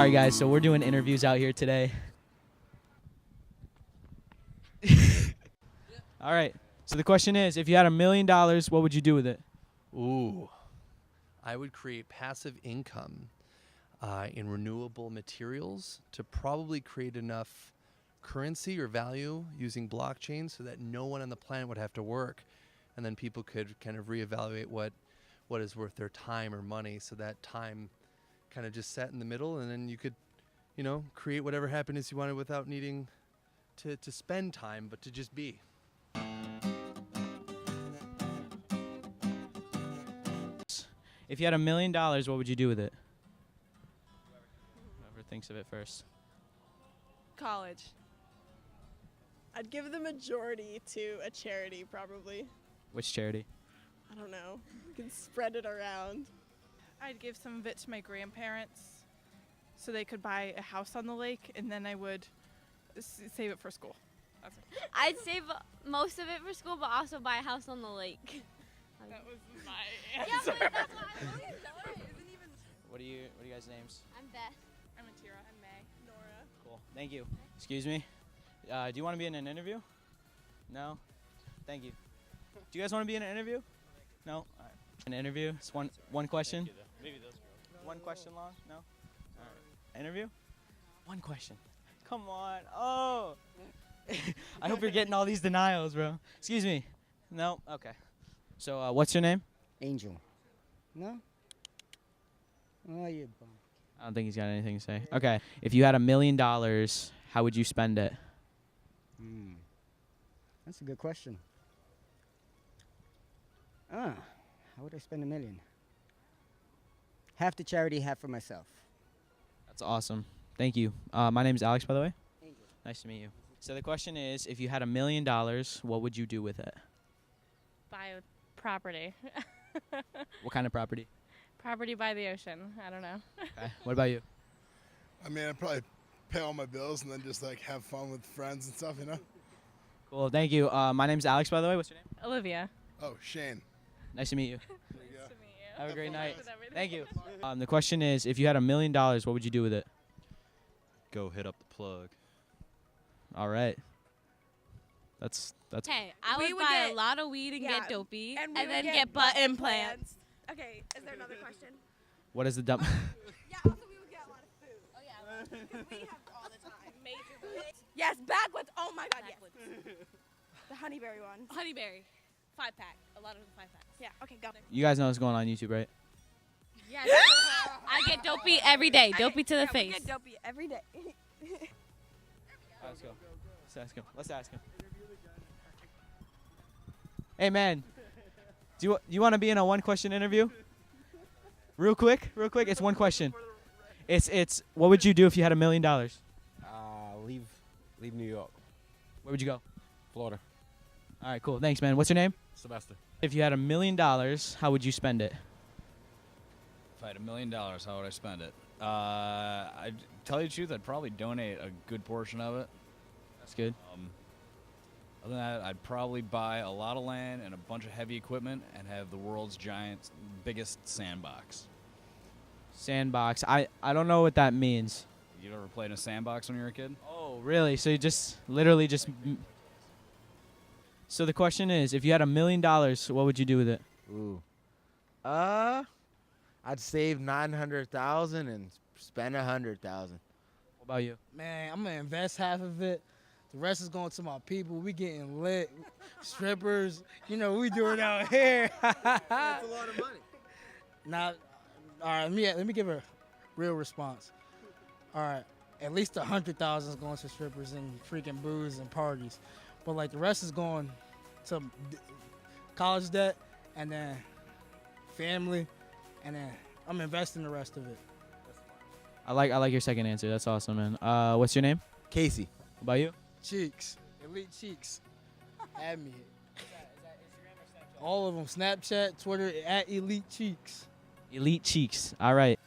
Sorry, guys. So we're doing interviews out here today. All right. So the question is, if you had $1 million, what would you do with it? Ooh, I would create passive income in renewable materials to probably create enough currency or value using blockchain so that no one on the planet would have to work, and then people could kind of reevaluate what is worth their time or money, so that time kind of just sat in the middle, and then you could, create whatever happiness you wanted without needing to spend time, but to just be. If you had $1 million, what would you do with it? Whoever thinks of it first. College. I'd give the majority to a charity, probably. Which charity? I don't know. You can spread it around. I'd give some of it to my grandparents so they could buy a house on the lake, and then I would save it for school. That's it. I'd save most of it for school, but also buy a house on the lake. That was my answer. Yeah, but that's why I wasn't done. Isn't even. What are you guys' names? I'm Beth. I'm Atira. I'm May. Nora. Cool. Thank you. Excuse me. Do you want to be in an interview? No? Thank you. Do you guys want to be in an interview? No? All right. An interview? It's one question? Maybe those girls. One question long? No? All right. Interview? One question. Come on. Oh! I hope you're getting all these denials, bro. Excuse me. No? Okay. So, what's your name? Angel. No? Oh, you bum. I don't think he's got anything to say. Okay. If you had $1 million, how would you spend it? That's a good question. How would I spend $1 million? Half to charity, half for myself. That's awesome. Thank you. My name is Alex, by the way. Nice to meet you. So the question is, if you had $1 million, what would you do with it? Buy property. What kind of property? Property by the ocean. I don't know. Okay. What about you? I mean, I'd probably pay all my bills and then just like have fun with friends and stuff, Cool. Thank you. My name's Alex, by the way. What's your name? Olivia. Oh, Shane. Nice to meet you. There you go. Nice to meet you. Have a great night. With everything. Thank you. The question is, if you had $1 million, what would you do with it? Go hit up the plug. All right. That's. Hey, I We would would buy get- a lot of weed and yeah, get dopey, and and, we would then get get butt implants. Okay, is there another question? What is the dump? Yeah, also we would get a lot of food. Oh, yeah. Because we have all the time. Major boots. Yes, backwoods. Oh, my God, yes. The honeyberry one. Honeyberry, 5-pack. A lot of the 5-packs. Yeah, okay, go. You guys know what's going on YouTube, right? Yes. I get dopey every day. Dopey to the We face. get dopey every day. Let's go. Let's ask him. Let's ask him. Hey, man. Do you want to be in a one-question interview? Real quick. It's one question. It's what would you do if you had $1 million? Leave New York, Where would you go? Florida. All right, cool. Thanks, man. What's your name? Sylvester. If you had $1 million, how would you spend it? If I had $1 million, how would I spend it? I'd tell you the truth, I'd probably donate a good portion of it. That's good. Other than that, I'd probably buy a lot of land and a bunch of heavy equipment and have the world's biggest sandbox. Sandbox. I don't know what that means. You ever played in a sandbox when you were a kid? Oh, really? So you just literally just. So the question is, if you had $1 million, what would you do with it? Ooh. I'd save 900,000 and spend 100,000. What about you? Man, I'm gonna invest half of it. The rest is going to my people. We getting lit, strippers. You know we do it out here. That's a lot of money. Now, all right. Let me give a real response. All right, at least 100,000 is going to strippers and freaking booze and parties, but like the rest is going to college debt and then family, and then I'm investing the rest of it. I like your second answer. That's awesome, man. What's your name? Casey. What about you? Cheeks, Elite Cheeks. Add me. All of them. Snapchat, Twitter, at Elite Cheeks. Elite Cheeks. All right.